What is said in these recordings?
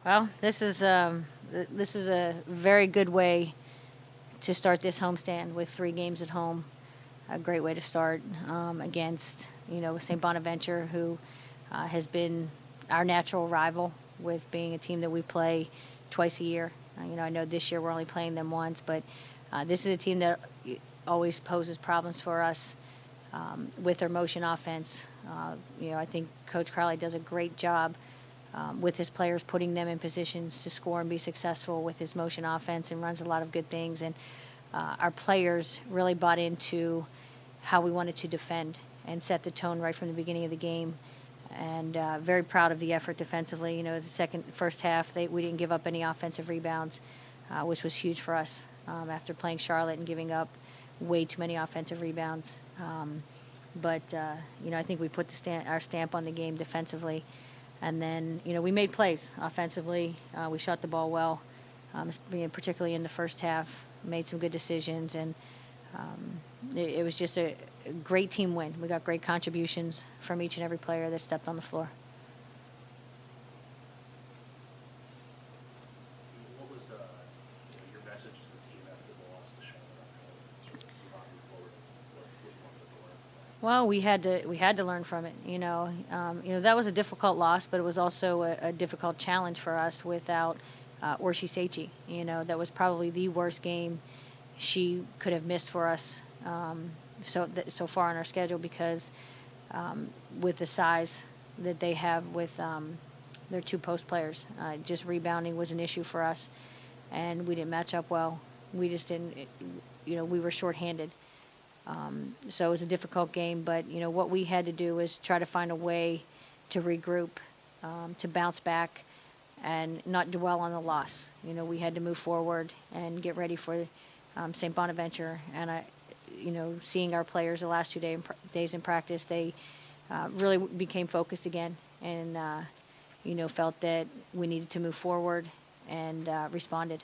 Well, this is a very good way to start this homestand with 3 games at home. A great way to start against St. Bonaventure, who has been our natural rival with being a team that we play twice a year. I know this year we're only playing them once, but this is a team that always poses problems for us with their motion offense. I think Coach Crowley does a great job with his players, putting them in positions to score and be successful with his motion offense, and runs a lot of good things. And our players really bought into how we wanted to defend and set the tone right from the beginning of the game. And very proud of the effort defensively. The first half, we didn't give up any offensive rebounds, which was huge for us after playing Charlotte and giving up way too many offensive rebounds. But I think we put our stamp on the game defensively. And then, we made plays offensively. We shot the ball well, particularly in the first half, made some good decisions. And it was just a great team win. We got great contributions from each and every player that stepped on the floor. What was your message to the team after the loss to Charlotte? Moving forward, what you wanted to learn from that? Well, we had to learn from it. That was a difficult loss, but it was also a difficult challenge for us without Orshi Seichi. That was probably the worst game she could have missed for us so far on our schedule, because with the size that they have with their 2 post players, just rebounding was an issue for us, and we didn't match up well. We just didn't. We were shorthanded. So it was a difficult game, but what we had to do was try to find a way to regroup, to bounce back, and not dwell on the loss. We had to move forward and get ready for St. Bonaventure. And seeing our players the last 2 days in practice, they really became focused again, and felt that we needed to move forward, and responded.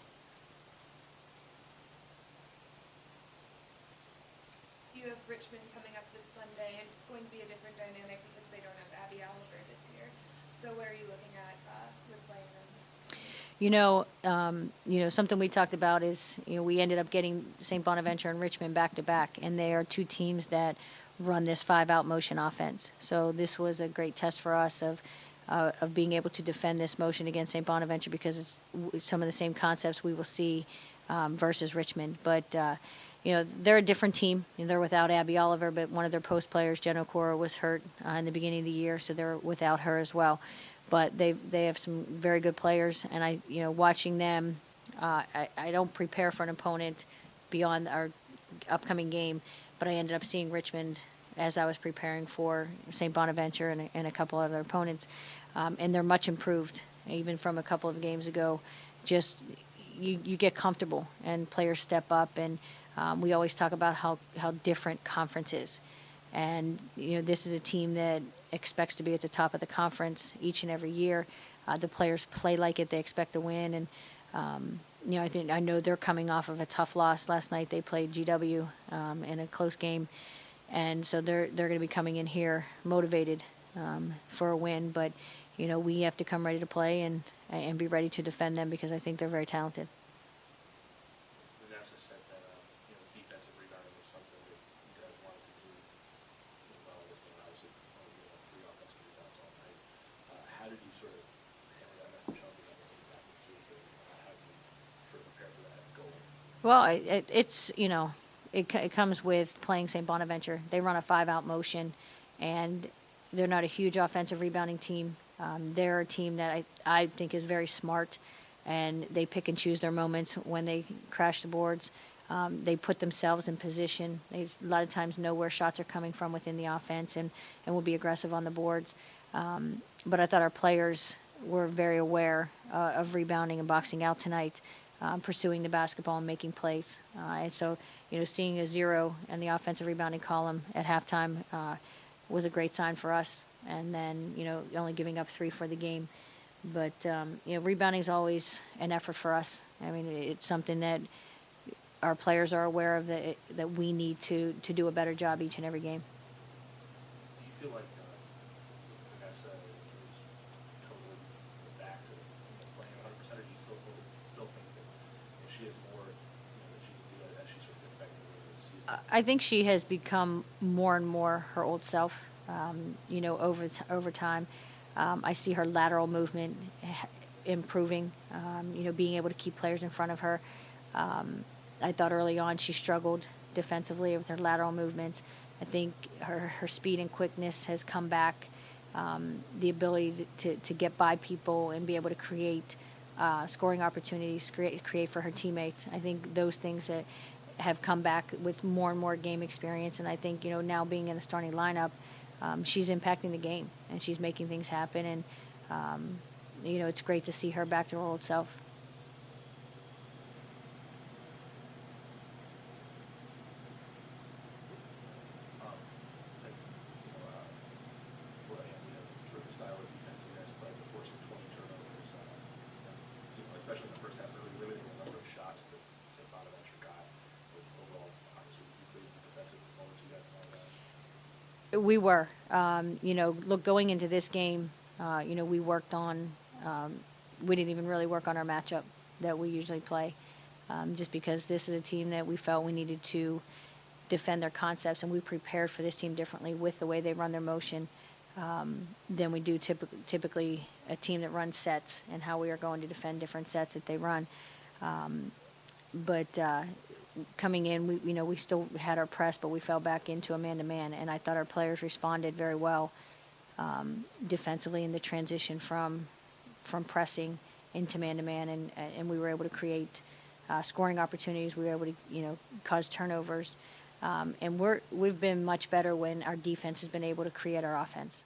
You have Richmond coming up this Sunday, and it's going to be a different dynamic because they don't have Abby Oliver this year. So what are you looking at with playing them? Something we talked about is, we ended up getting St. Bonaventure and Richmond back to back, and they are 2 teams that run this 5-out motion offense. So this was a great test for us of being able to defend this motion against St. Bonaventure, because it's some of the same concepts we will see versus Richmond. But they're a different team. They're without Abby Oliver, but one of their post players, Jen Okora, was hurt in the beginning of the year, so they're without her as well. But they have some very good players, and watching them, I don't prepare for an opponent beyond our upcoming game, but I ended up seeing Richmond as I was preparing for St. Bonaventure and a couple other opponents, and they're much improved, even from a couple of games ago. Just you get comfortable, and players step up, and we always talk about how different conference is. And, this is a team that expects to be at the top of the conference each and every year. The players play like it. They expect to win. And, I know they're coming off of a tough loss. Last night they played GW in a close game. And so they're going to be coming in here motivated for a win. But, we have to come ready to play and be ready to defend them, because I think they're very talented. Vanessa said that defensive rebounding was something that you guys wanted to do well this game. Obviously, only 3 offensive rebounds all night. How did you sort of hammer that message home to them when you got to Suzie? How did you sort of prepare for that goal? Well, it comes with playing St. Bonaventure. They run a 5-out motion, and they're not a huge offensive rebounding team. They're a team that I think is very smart, and they pick and choose their moments when they crash the boards. They put themselves in position. They a lot of times know where shots are coming from within the offense, and will be aggressive on the boards. But I thought our players were very aware of rebounding and boxing out tonight, pursuing the basketball and making plays. And so, seeing a 0 in the offensive rebounding column at halftime was a great sign for us. And then, only giving up 3 for the game. But, rebounding is always an effort for us. I mean, it's something that our players are aware of, that we need to do a better job each and every game. Do you feel like Vanessa is totally back to playing I think she has become more and more her old self. Over time, I see her lateral movement improving. Being able to keep players in front of her. I thought early on she struggled defensively with her lateral movements. I think her speed and quickness has come back. The ability to get by people and be able to create scoring opportunities, create for her teammates. I think those things that have come back with more and more game experience. And I think, now being in the starting lineup, she's impacting the game and she's making things happen. And, it's great to see her back to her old self. Terrific style of defense you guys played, forcing 20 turnovers, especially in the first half, really limiting the number of shots that Bonaventure got. But overall, obviously, you pleased with the defensive performance you guys had. We were. Look, going into this game, we worked on, we didn't even really work on our matchup that we usually play, just because this is a team that we felt we needed to defend their concepts, and we prepared for this team differently with the way they run their motion than we do typically a team that runs sets and how we are going to defend different sets that they run. But coming in, we still had our press, but we fell back into a man-to-man, and I thought our players responded very well defensively in the transition from pressing into man-to-man, and we were able to create scoring opportunities. We were able to, cause turnovers, and we've been much better when our defense has been able to create our offense.